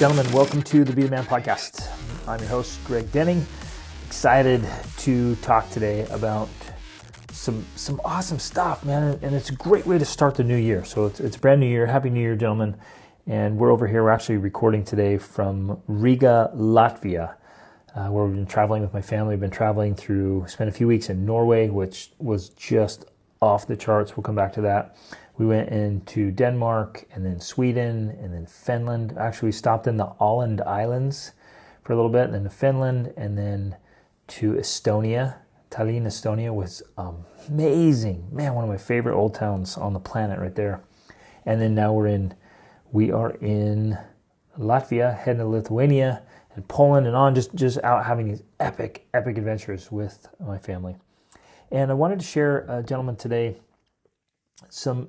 gentlemen, welcome to the Be the Man podcast. I'm your host, Greg Denning. Excited to talk today about some awesome stuff, man, and it's a great way to start the new year. So it's a brand new year. Happy New Year, gentlemen. And we're over here. We're actually recording today from Riga, Latvia, where we've been traveling with my family. We've been traveling spent a few weeks in Norway, which was just off the charts. We'll come back to that. We went into Denmark and then Sweden and then Finland. Actually, we stopped in the Åland Islands for a little bit, and then to Finland, and then to Estonia. Tallinn, Estonia was amazing. Man, one of my favorite old towns on the planet right there. And then now we are in Latvia, heading to Lithuania and Poland and on, just out having these epic adventures with my family. And I wanted to share, gentlemen, today some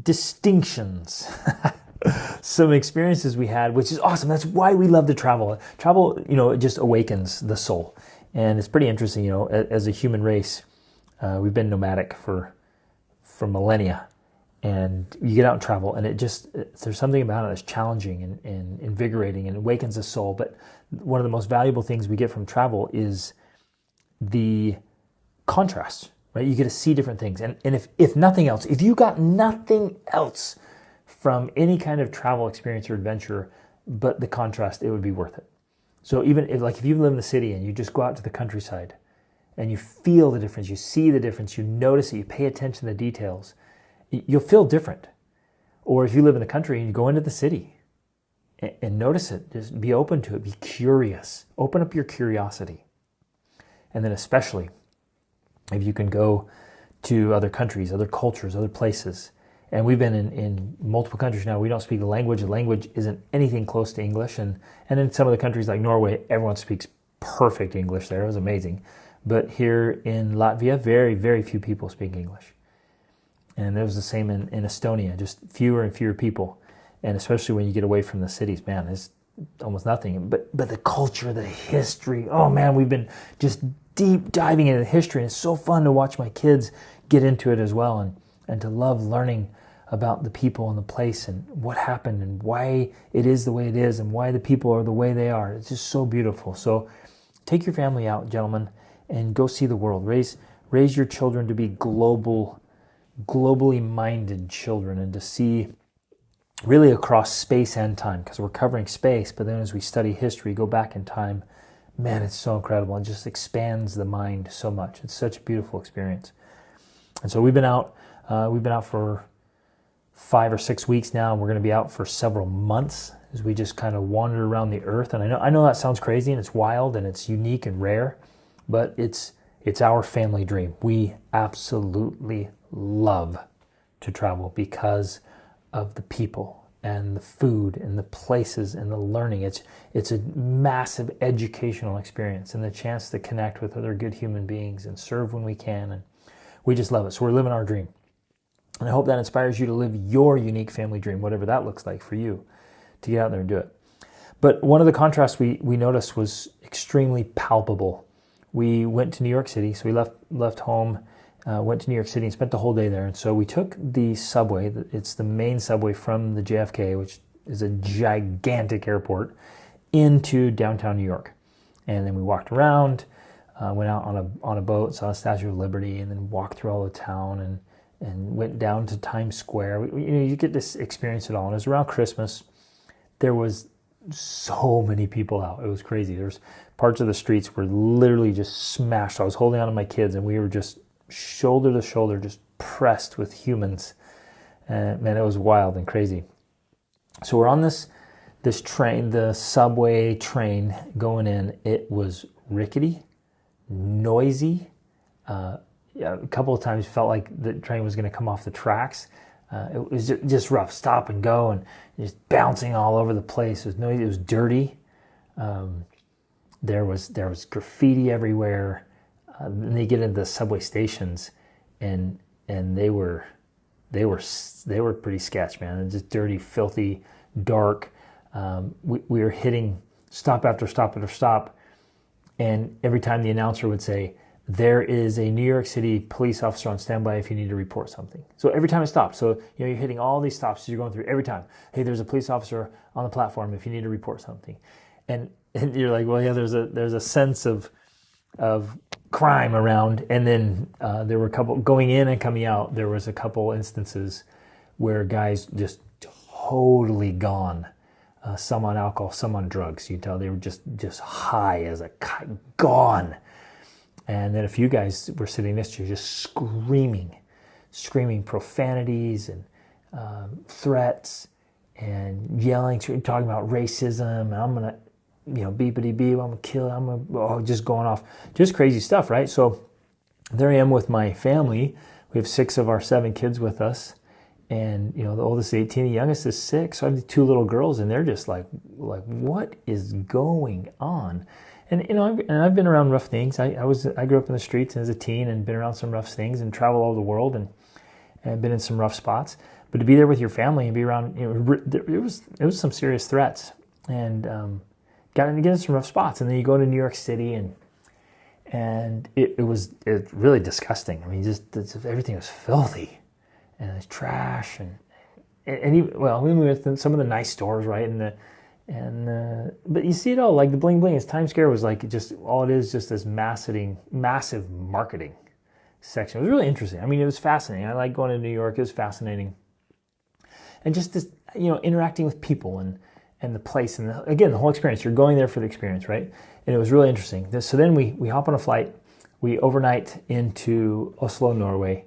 distinctions, some experiences we had, which is awesome. That's why we love to travel. Travel, it just awakens the soul. And it's pretty interesting, as a human race, we've been nomadic for millennia. And you get out and travel, and there's something about it that's challenging and invigorating and awakens the soul. But one of the most valuable things we get from travel is the contrast, right? You get to see different things. And if nothing else, if you got nothing else from any kind of travel experience or adventure but the contrast, it would be worth it. So even if you live in the city and you just go out to the countryside and you feel the difference, you see the difference, you notice it, you pay attention to the details, you'll feel different. Or if you live in the country and you go into the city and notice it, just be open to it, be curious, open up your curiosity. And then especially if you can go to other countries, other cultures, other places. And we've been in multiple countries now. We don't speak the language. The language isn't anything close to English. And in some of the countries like Norway, everyone speaks perfect English there. It was amazing. But here in Latvia, very, very few people speak English. And it was the same in Estonia, just fewer and fewer people. And especially when you get away from the cities, man, it's almost nothing. But the culture, the history, oh man, we've been just deep diving into the history. And it's so fun to watch my kids get into it as well and to love learning about the people and the place and what happened and why it is the way it is and why the people are the way they are. It's just so beautiful. So take your family out, gentlemen, and go see the world. Raise your children to be globally minded children and to see really across space and time, because we're covering space, but then as we study history, go back in time, man, it's so incredible. It just expands the mind so much. It's such a beautiful experience. And so we've been out for 5 or 6 weeks now, and we're going to be out for several months as we just kind of wander around the earth. And I know that sounds crazy and it's wild and it's unique and rare, but it's our family dream. We absolutely love to travel because of the people and the food and the places and the learning. It's a massive educational experience and the chance to connect with other good human beings and serve when we can. And we just love it. So we're living our dream. And I hope that inspires you to live your unique family dream, whatever that looks like for you, to get out there and do it. But one of the contrasts we noticed was extremely palpable. We went to New York City, so we left home, went to New York City and spent the whole day there. And so we took the subway. It's the main subway from the JFK, which is a gigantic airport, into downtown New York. And then we walked around, went out on a boat, saw the Statue of Liberty, and then walked through all the town and went down to Times Square. You get to experience it all. And it was around Christmas. There was so many people out. It was crazy. There's parts of the streets were literally just smashed. I was holding on to my kids, and we were just shoulder to shoulder, just pressed with humans. And man, it was wild and crazy. So we're on this train, the subway train going in. It was rickety, noisy. A couple of times felt like the train was going to come off the tracks. It was just rough, stop and go, and just bouncing all over the place. It was noisy. It was dirty. There was graffiti everywhere. Then they get into the subway stations, and they were pretty sketch, man. And just dirty, filthy, dark. We were hitting stop after stop after stop, and every time the announcer would say, there is a New York City police officer on standby if you need to report something. So every time it stops, so you're hitting all these stops you're going through every time. Hey, there's a police officer on the platform if you need to report something. And you're like, well, yeah, there's a sense of crime around. And then there were a couple going in and coming out. There was a couple instances where guys just totally gone. Some on alcohol, some on drugs. You tell they were just high as a kite, gone. And then a few guys were sitting next to you just screaming profanities and threats and yelling, talking about racism. I'm going to, beepity-beep, I'm going to kill, just going off. Just crazy stuff, right? So there I am with my family. We have 6 of our 7 kids with us. And, the oldest is 18, the youngest is 6. So I have the 2 little girls, and they're just like, what is going on? And I've been around rough things. I grew up in the streets as a teen and been around some rough things and traveled all over the world and been in some rough spots. But to be there with your family and be around, it was some serious threats, and got in some rough spots. And then you go to New York City and it was really disgusting. I mean, everything was filthy and it's trash and even, we went to some of the nice stores, right? But you see it all, like the bling bling. Times Square was like just all it is, just this massive marketing section. It was really interesting. I mean, it was fascinating. I like going to New York. It was fascinating, and just this, interacting with people and the place and again the whole experience. You're going there for the experience, right? And it was really interesting. So then we hop on a flight. We overnight into Oslo, Norway,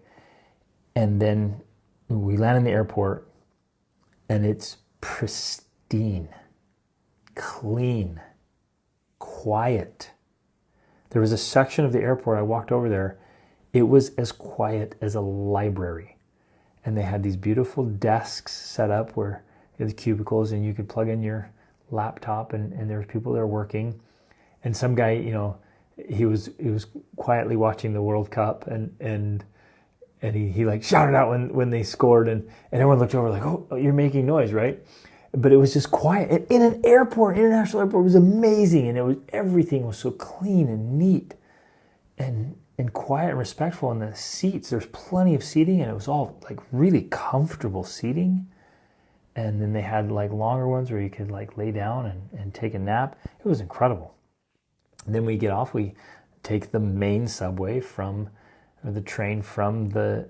and then we land in the airport, and it's pristine. Clean, quiet. There was a section of the airport, I walked over there, it was as quiet as a library. And they had these beautiful desks set up where you had the cubicles and you could plug in your laptop and there were people there working. And some guy, he was quietly watching the World Cup and he like shouted out when they scored and everyone looked over like, oh, you're making noise, right? But it was just quiet. In an airport, international airport, it was amazing. And everything was so clean and neat and quiet and respectful. And the seats, there's plenty of seating, and it was all like really comfortable seating. And then they had like longer ones where you could like lay down and take a nap. It was incredible. And then we get off, we take the main subway the train from the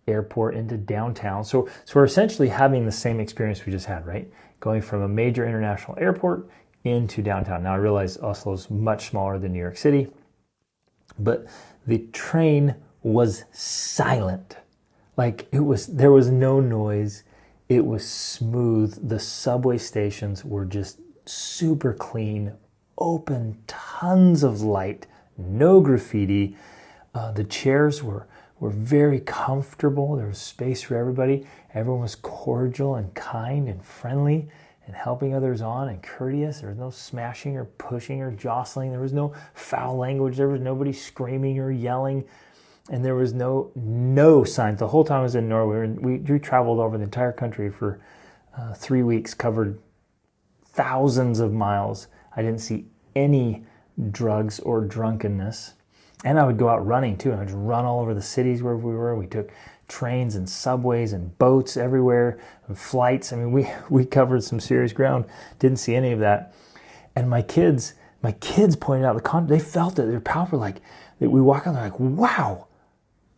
airport into downtown. So we're essentially having the same experience we just had, right? Going from a major international airport into downtown. Now I realize Oslo's much smaller than New York City, but the train was silent. Like there was no noise. It was smooth. The subway stations were just super clean, open, tons of light, no graffiti. The chairs were very comfortable. There was space for everybody. Everyone was cordial and kind and friendly and helping others on and courteous. There was no smashing or pushing or jostling. There was no foul language. There was nobody screaming or yelling. And there was no signs. The whole time I was in Norway, and we traveled over the entire country for 3 weeks, covered thousands of miles. I didn't see any drugs or drunkenness. And I would go out running too. I would run all over the cities where we were. We took trains and subways and boats everywhere and flights. I mean, we covered some serious ground. Didn't see any of that. And my kids pointed out they felt it. They're palpable. Like we walk on, they're like, wow,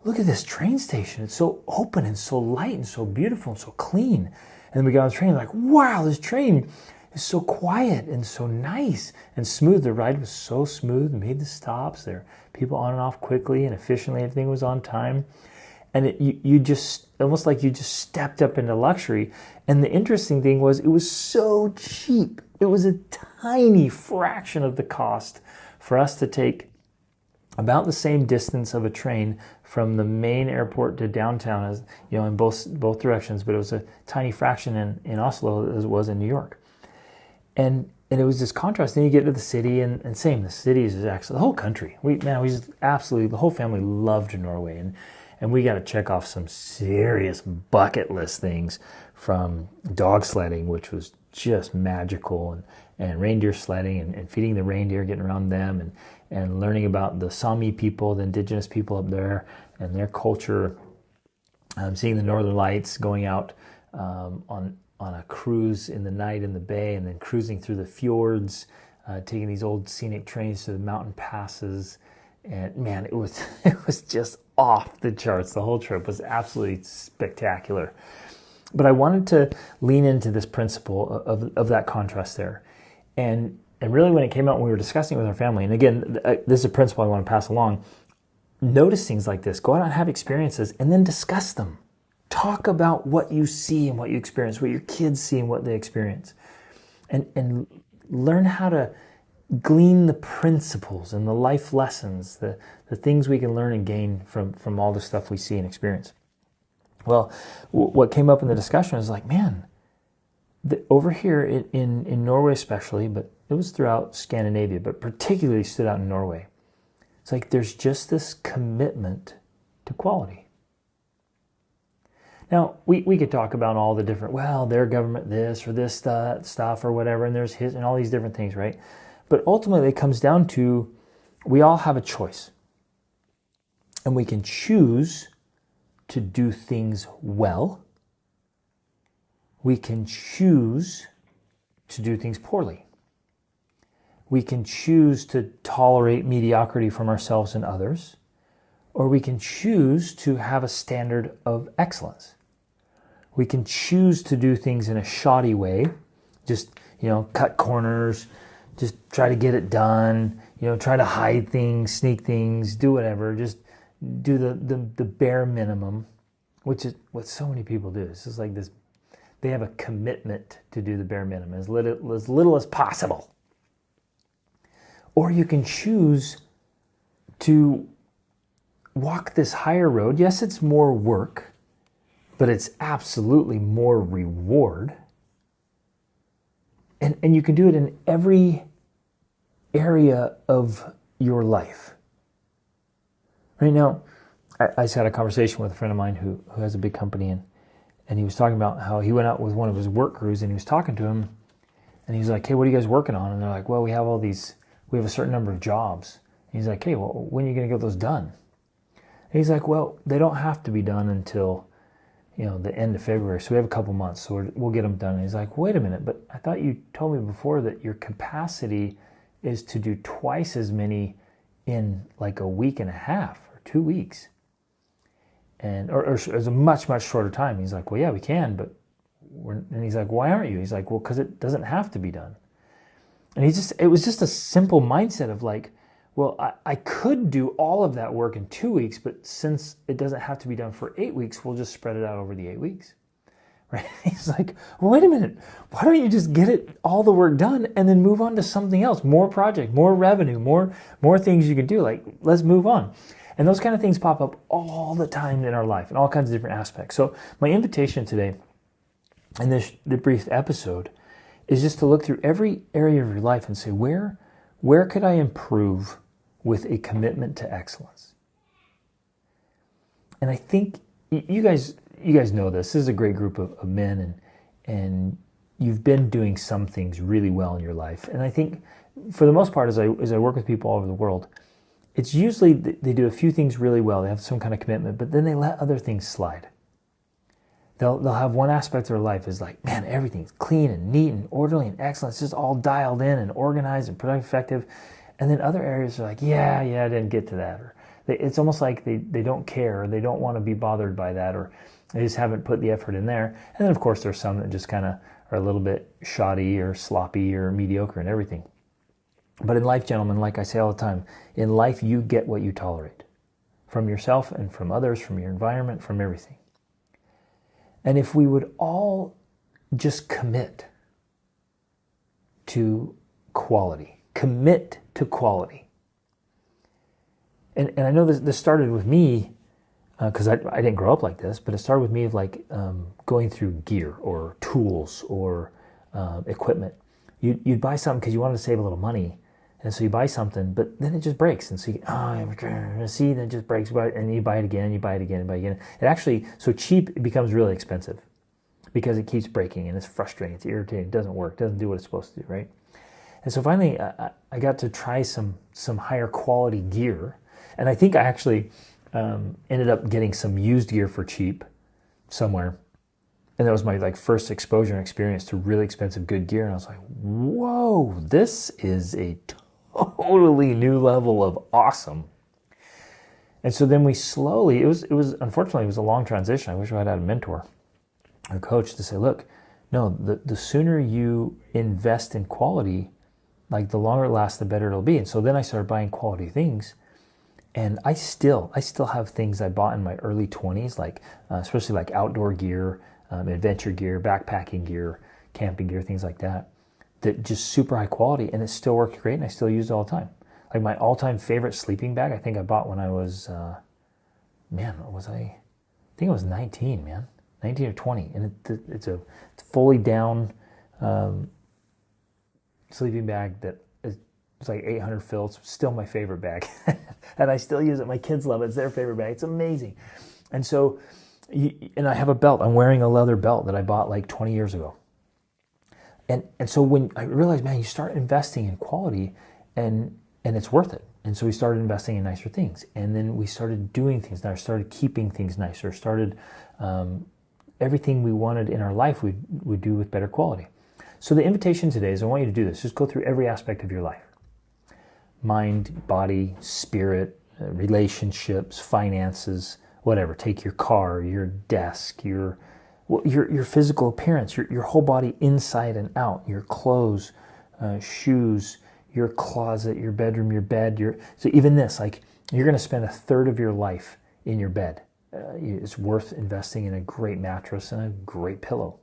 look at this train station. It's so open and so light and so beautiful and so clean. And then we got on the train, like, wow, this train is so quiet and so nice and smooth. The ride was so smooth, made the stops. There people on and off quickly and efficiently. Everything was on time. And you just, almost like you just stepped up into luxury. And the interesting thing was it was so cheap. It was a tiny fraction of the cost for us to take about the same distance of a train from the main airport to downtown, as in both directions, but it was a tiny fraction in Oslo as it was in New York. And it was this contrast. Then you get to the city, and same, the city is actually, the whole country. We just absolutely, the whole family loved Norway, and we got to check off some serious bucket list things, from dog sledding, which was just magical, and reindeer sledding and feeding the reindeer, getting around them, and learning about the Sami people, the indigenous people up there, and their culture. Seeing the Northern Lights, going out on a cruise in the night in the bay, and then cruising through the fjords, taking these old scenic trains to the mountain passes. And man, it was just off the charts. The whole trip was absolutely spectacular. But I wanted to lean into this principle of that contrast there. And really when it came out, when we were discussing it with our family, and again, this is a principle I want to pass along, notice things like this. Go out and have experiences and then discuss them. Talk about what you see and what you experience, what your kids see and what they experience. And learn how to glean the principles and the life lessons, the things we can learn and gain from all the stuff we see and experience. Well, what came up in the discussion was like, man, over here in Norway especially, but it was throughout Scandinavia, but particularly stood out in Norway. It's like there's just this commitment to quality. Now, we could talk about all the different, well, their government this or this stuff or whatever, and there's his and all these different things, right? But ultimately, it comes down to we all have a choice. And we can choose to do things well. We can choose to do things poorly. We can choose to tolerate mediocrity from ourselves and others, or we can choose to have a standard of excellence. We can choose to do things in a shoddy way, just, cut corners, just try to get it done, try to hide things, sneak things, do whatever, just do the bare minimum, which is what so many people do. It's just like this, they have a commitment to do the bare minimum, as little as possible. Or you can choose to walk this higher road. Yes, it's more work, but it's absolutely more reward. And you can do it in every area of your life. Right now, I just had a conversation with a friend of mine who has a big company, and he was talking about how he went out with one of his work crews, and he was talking to him, and he was like, hey, what are you guys working on? And they're like, well, we have a certain number of jobs. And he's like, hey, well, when are you going to get those done? And he's like, well, they don't have to be done until, the end of February. So we have a couple months, so we'll get them done. And he's like, wait a minute, but I thought you told me before that your capacity is to do twice as many in like a week and a half or 2 weeks. Or as a much, much shorter time. He's like, well, yeah, we can, but and he's like, why aren't you? He's like, well, because it doesn't have to be done. And it was just a simple mindset of like, well, I could do all of that work in 2 weeks, but since it doesn't have to be done for 8 weeks, we'll just spread it out over the 8 weeks. Right? He's like, well, wait a minute. Why don't you just get all the work done and then move on to something else? More project, more revenue, more things you can do. Like, let's move on. And those kind of things pop up all the time in our life in all kinds of different aspects. So my invitation today in the brief episode is just to look through every area of your life and say, where could I improve with a commitment to excellence? And I think you guys know this. This is a great group of men, and you've been doing some things really well in your life. And I think for the most part, as I work with people all over the world, it's usually they do a few things really well. They have some kind of commitment, but then they let other things slide. They'll have one aspect of their life is like, man, everything's clean and neat and orderly and excellent. It's just all dialed in and organized and productive, effective. And then other areas are like, yeah, I didn't get to that. Or it's almost like they don't care, or they don't want to be bothered by that, or they just haven't put the effort in there. And then, of course, there's some that just kind of are a little bit shoddy or sloppy or mediocre and everything. But in life, gentlemen, like I say all the time, in life you get what you tolerate from yourself and from others, from your environment, from everything. And if we would all just commit to quality, commit to quality. And I know this started with me, because I didn't grow up like this, but it started with me of like going through gear or tools or equipment. You'd buy something because you wanted to save a little money. And so you buy something, but then it just breaks. And so you then it just breaks, and you buy it again, you buy it again, you buy it again. It actually, so cheap, it becomes really expensive because it keeps breaking and it's frustrating, it's irritating, it doesn't work, it doesn't do what it's supposed to do, right? And so finally, I got to try some higher quality gear. And I think I actually ended up getting some used gear for cheap somewhere. And that was my like first exposure and experience to really expensive good gear. And I was like, whoa, this is a totally new level of awesome. And so then we slowly, it was unfortunately, it was a long transition. I wish I had had a mentor or coach to say, look, no, the sooner you invest in quality, like the longer it lasts, the better it'll be. And so then I started buying quality things. And I still have things I bought in my early 20s, like especially like outdoor gear, adventure gear, backpacking gear, camping gear, things like that just super high quality, and it still works great, and I still use it all the time. Like my all-time favorite sleeping bag, I think I bought when I was, what was I? I think I was 19, man. 19 or 20, and it's a fully down sleeping bag that it's like 800 fill. It's still my favorite bag, and I still use it. My kids love it. It's their favorite bag. It's amazing. And so, and I have a belt. I'm wearing a leather belt that I bought like 20 years ago. And so when I realized, man, you start investing in quality, and it's worth it. And so we started investing in nicer things, and then we started doing things nicer, started keeping things nicer, started everything we wanted in our life we'd do with better quality. So the invitation today is I want you to do this. Just go through every aspect of your life. Mind, body, spirit, relationships, finances, whatever. Take your car, your desk, your physical appearance, your whole body inside and out, your clothes, shoes, your closet, your bedroom, your bed. So even this, like you're going to spend a third of your life in your bed. It's worth investing in a great mattress and a great pillow.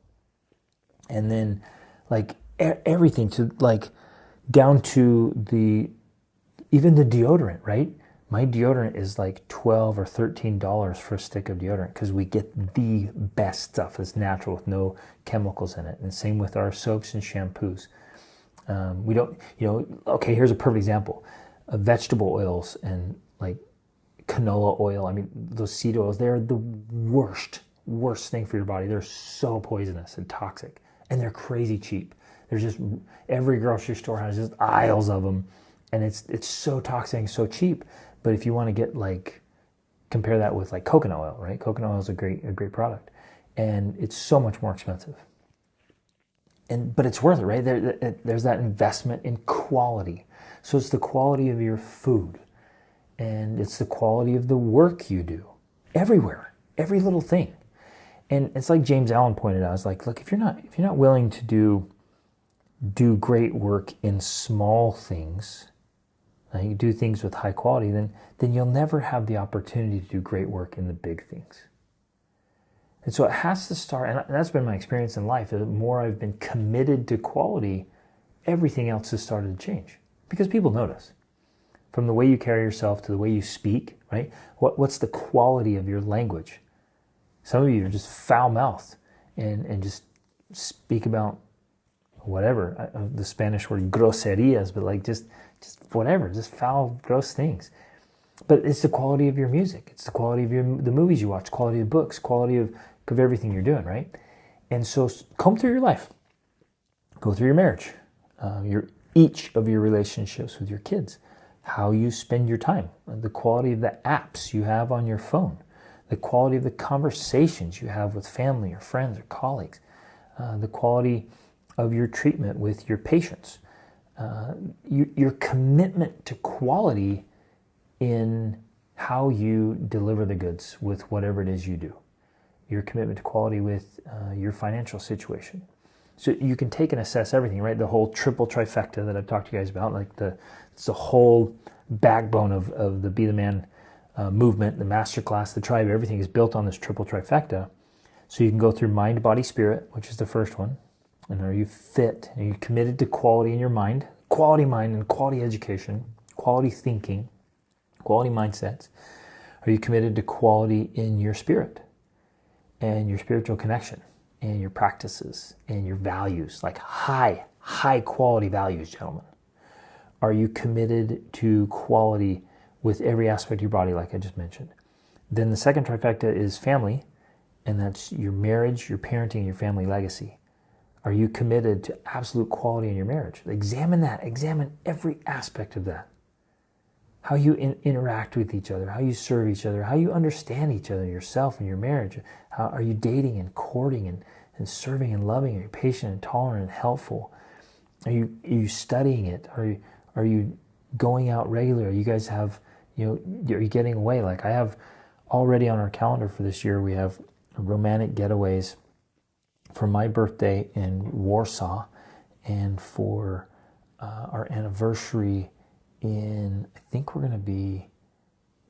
And then like everything to like down to even the deodorant, right? My deodorant is like $12 or $13 for a stick of deodorant because we get the best stuff that's natural with no chemicals in it. And same with our soaps and shampoos. We don't, okay, here's a perfect example. Vegetable oils and like canola oil. I mean, those seed oils, they're the worst thing for your body. They're so poisonous and toxic, and they're crazy cheap. There's just, every grocery store has just aisles of them, and it's so toxic and so cheap. But if you want to get like, compare that with like coconut oil, right? Coconut oil is a great product, and it's so much more expensive. But it's worth it, right? There's that investment in quality. So it's the quality of your food, and it's the quality of the work you do everywhere, every little thing. And it's like James Allen pointed out, it's like, look, if you're not willing to do great work in small things, you do things with high quality, then you'll never have the opportunity to do great work in the big things. And so it has to start, and that's been my experience in life. The more I've been committed to quality, everything else has started to change because people notice. From the way you carry yourself to the way you speak, right? What's the quality of your language? Some of you are just foul-mouthed and just speak about whatever, the Spanish word groserías, but like just whatever, just foul, gross things. But it's the quality of your music. It's the quality of the movies you watch, quality of books, quality of everything you're doing, right? And so comb through your life. Go through your marriage, each of your relationships with your kids, how you spend your time, the quality of the apps you have on your phone, the quality of the conversations you have with family or friends or colleagues, the quality of your treatment with your patients, your commitment to quality in how you deliver the goods with whatever it is you do, your commitment to quality with your financial situation. So you can take and assess everything, right? The whole triple trifecta that I've talked to you guys about, like it's the whole backbone of the Be the Man movement, the masterclass, the tribe, everything is built on this triple trifecta. So you can go through mind, body, spirit, which is the first one. And are you fit? Are you committed to quality in your mind and quality education, quality thinking, quality mindsets? Are you committed to quality in your spirit and your spiritual connection and your practices and your values, like high quality values, gentlemen? Are you committed to quality with every aspect of your body, like I just mentioned? Then the second trifecta is family, and that's your marriage, your parenting, your family legacy. Are you committed to absolute quality in your marriage? Examine that. Examine every aspect of that. How you interact with each other, how you serve each other, how you understand each other, yourself and your marriage. How are you dating and courting and serving and loving? Are you patient and tolerant and helpful? Are you studying it? Are you going out regularly? You guys have, are you getting away? Like I have already on our calendar for this year, we have romantic getaways for my birthday in Warsaw and for our anniversary I think we're going to be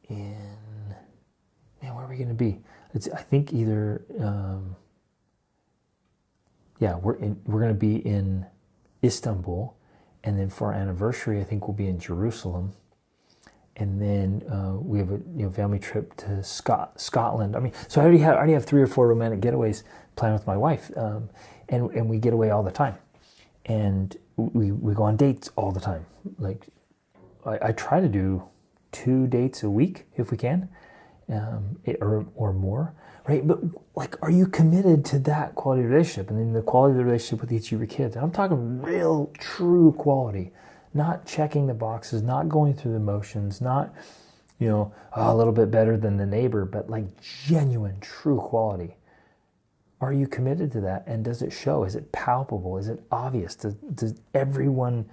where are we going to be? I think either, we're going to be in Istanbul, and then for our anniversary, I think we'll be in Jerusalem, and then we have a family trip to Scotland. I mean, so I already have 3 or 4 romantic getaways planned with my wife, and we get away all the time, and we go on dates all the time. Like I try to do 2 dates a week if we can, or more, right? But like, are you committed to that quality relationship, and then the quality of the relationship with each of your kids? And I'm talking real, true quality, not checking the boxes, not going through the motions, not a little bit better than the neighbor, but like genuine, true quality. Are you committed to that? And does it show? Is it palpable? Is it obvious? Does everyone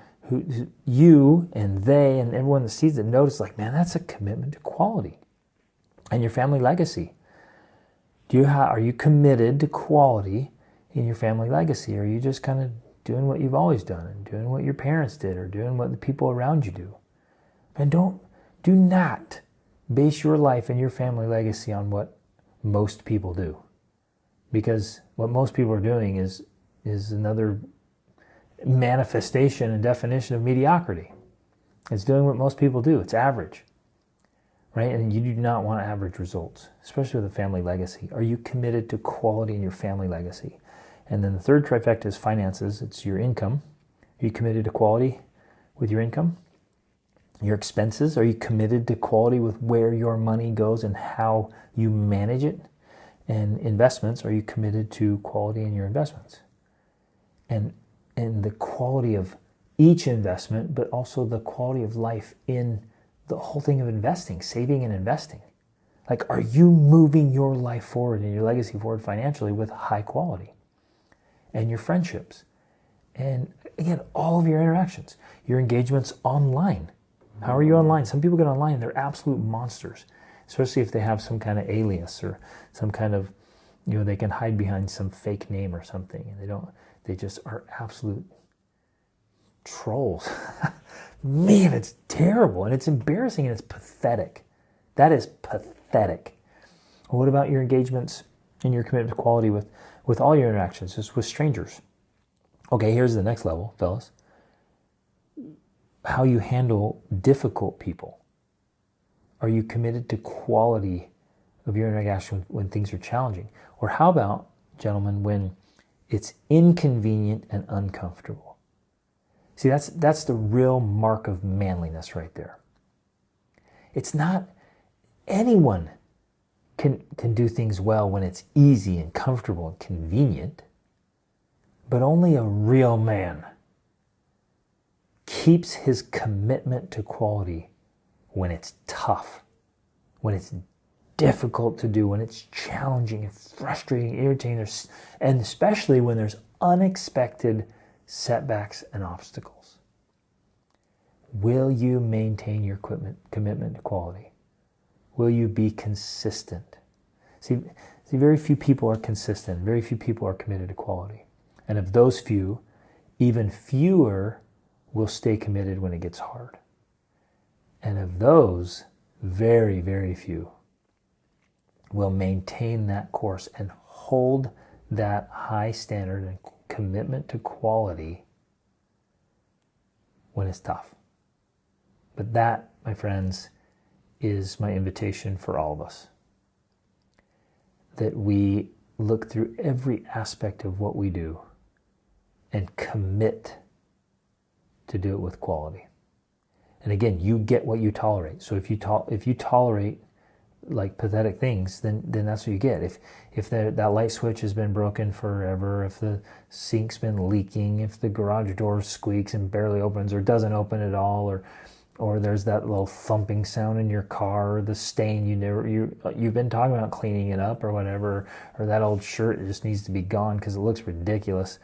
you and they and everyone that sees it notice, like, man, that's a commitment to quality and your family legacy? Are you committed to quality in your family legacy? Or are you just kind of doing what you've always done and doing what your parents did or doing what the people around you do? And do not base your life and your family legacy on what most people do, because what most people are doing is another manifestation and definition of mediocrity. It's doing what most people do. It's average, right? And you do not want average results, especially with a family legacy. Are you committed to quality in your family legacy? And then the third trifecta is finances. It's your income. Are you committed to quality with your income? Your expenses. Are you committed to quality with where your money goes and how you manage it? And investments. Are you committed to quality in your investments? And the quality of each investment, but also the quality of life in the whole thing of investing, saving and investing. Like, are you moving your life forward and your legacy forward financially with high quality? And your friendships. And again, all of your interactions, your engagements online. How are you online? Some people get online, they're absolute monsters, especially if they have some kind of alias or some kind of, they can hide behind some fake name or something, and they just are absolute trolls. Man, it's terrible, and it's embarrassing, and it's pathetic. That is pathetic. What about your engagements and your commitment to quality with all your interactions, just with strangers? Okay, here's the next level, fellas. How you handle difficult people. Are you committed to quality of your interaction when things are challenging? Or how about, gentlemen, when it's inconvenient and uncomfortable? See, that's the real mark of manliness right there. It's not anyone can do things well when it's easy and comfortable and convenient, but only a real man keeps his commitment to quality when it's tough, when it's difficult to do, when it's challenging and frustrating, irritating, and especially when there's unexpected setbacks and obstacles. Will you maintain your commitment to quality? Will you be consistent? See, very few people are consistent. Very few people are committed to quality. And of those few, even fewer will stay committed when it gets hard. And of those, very, very few will maintain that course and hold that high standard and commitment to quality when it's tough. But that, my friends, is my invitation for all of us. That we look through every aspect of what we do and commit to do it with quality. And again, you get what you tolerate. So if you tolerate like pathetic things, then that's what you get. If that light switch has been broken forever, if the sink's been leaking, if the garage door squeaks and barely opens or doesn't open at all, or there's that little thumping sound in your car, or the stain you've been talking about cleaning it up or whatever, or that old shirt just needs to be gone because it looks ridiculous.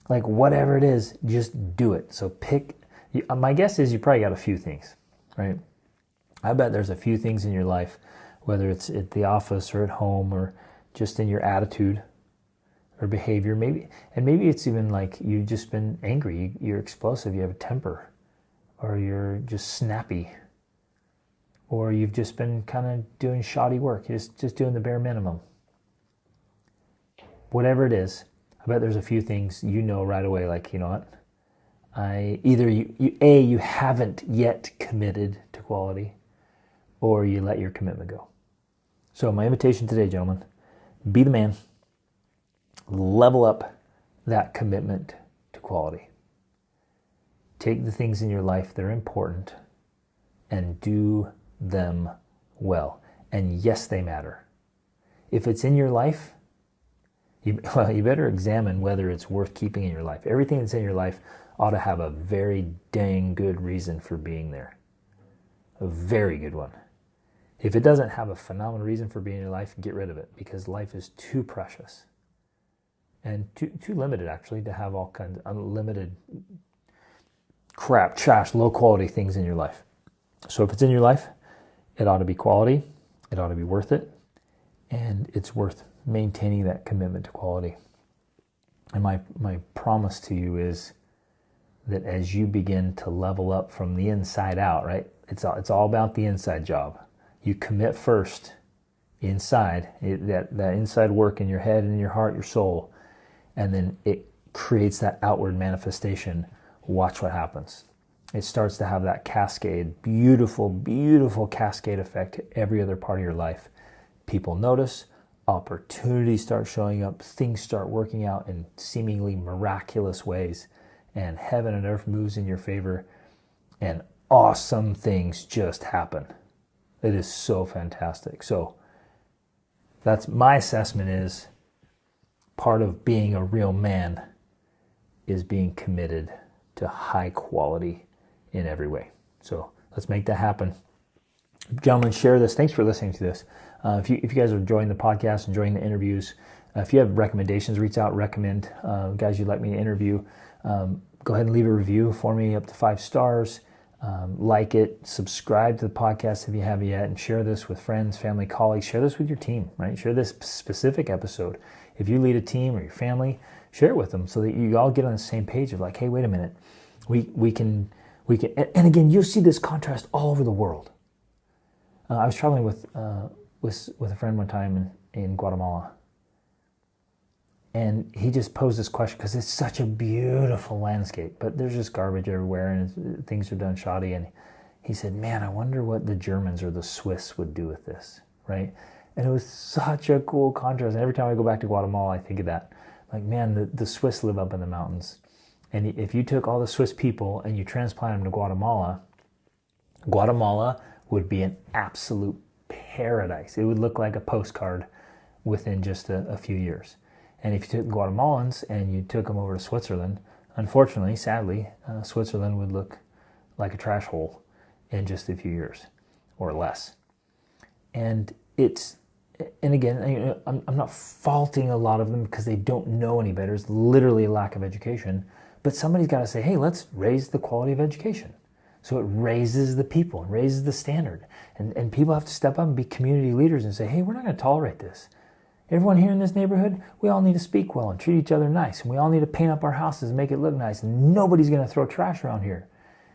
Like whatever it is, just do it. So my guess is you probably got a few things, right? I bet there's a few things in your life, whether it's at the office or at home or just in your attitude or behavior, maybe it's even like you've just been angry, you're explosive, you have a temper, or you're just snappy, or you've just been kind of doing shoddy work, you're just doing the bare minimum. Whatever it is, I bet there's a few things you know right away, like, you know what, you haven't yet committed to quality, or you let your commitment go. So my invitation today, gentlemen, be the man, level up that commitment to quality. Take the things in your life that are important and do them well. And yes, they matter. If it's in your life, you better examine whether it's worth keeping in your life. Everything that's in your life ought to have a very dang good reason for being there. A very good one. If it doesn't have a phenomenal reason for being in your life, get rid of it, because life is too precious and too limited, actually, to have all kinds of unlimited crap, trash, low quality things in your life. So if it's in your life, it ought to be quality, it ought to be worth it, and it's worth maintaining that commitment to quality. And my promise to you is that as you begin to level up from the inside out, right? It's all about the inside job. You commit first inside, that inside work in your head and in your heart, your soul, and then it creates that outward manifestation. Watch what happens. It starts to have that cascade, beautiful, beautiful cascade effect to every other part of your life. People notice, opportunities start showing up, things start working out in seemingly miraculous ways, and heaven and earth moves in your favor, and awesome things just happen. It is so fantastic. So that's my assessment, is part of being a real man is being committed to high quality in every way. So let's make that happen. Gentlemen, share this. Thanks for listening to this. If you guys are enjoying the podcast, enjoying the interviews, if you have recommendations, reach out, recommend guys you'd like me to interview. Go ahead and leave a review for me, up to 5 stars. Like it, subscribe to the podcast if you haven't yet, and share this with friends, family, colleagues. Share this with your team, right? Share this specific episode. If you lead a team or your family, share it with them so that you all get on the same page of like, hey, wait a minute, we can, and again, you'll see this contrast all over the world. I was traveling with a friend one time in Guatemala, and he just posed this question because it's such a beautiful landscape, but there's just garbage everywhere and things are done shoddy. And he said, man, I wonder what the Germans or the Swiss would do with this, right? And it was such a cool contrast. And every time I go back to Guatemala, I think of that. Like, man, the Swiss live up in the mountains. And if you took all the Swiss people and you transplanted them to Guatemala, Guatemala would be an absolute paradise. It would look like a postcard within just a few years. And if you took Guatemalans and you took them over to Switzerland, unfortunately, sadly, Switzerland would look like a trash hole in just a few years or less. And again, I'm not faulting a lot of them because they don't know any better. It's literally a lack of education. But somebody's got to say, hey, let's raise the quality of education. So it raises the people, and raises the standard. And people have to step up and be community leaders and say, hey, we're not going to tolerate this. Everyone here in this neighborhood, we all need to speak well and treat each other nice. And we all need to paint up our houses and make it look nice. And nobody's going to throw trash around here.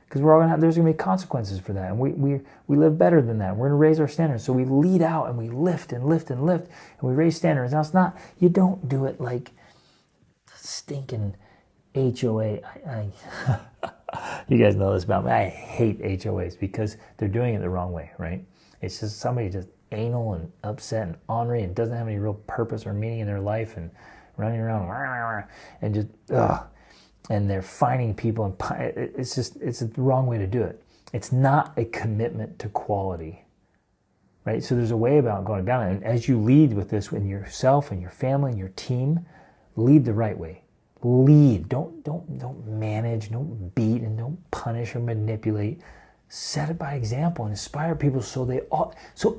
Because there's going to be consequences for that. And we live better than that. We're going to raise our standards. So we lead out and we lift and lift and lift. And we raise standards. Now, it's not, you don't do it like stinking HOA. You guys know this about me. I hate HOAs because they're doing it the wrong way, right? It's just somebody just anal and upset and ornery and doesn't have any real purpose or meaning in their life and running around and just and they're finding people, and it's the wrong way to do it. It's not a commitment to quality. right? So there's a way about going about it. And as you lead with this in yourself and your family and your team, lead the right way. Lead. Don't manage, don't beat, and don't punish or manipulate. Set it by example and inspire people so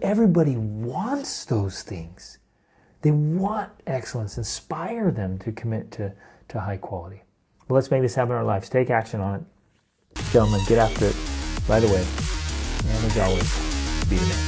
everybody wants those things. They want excellence. Inspire them to commit to high quality. But let's make this happen in our lives. Take action on it. Gentlemen, get after it right away. And as always, be the man.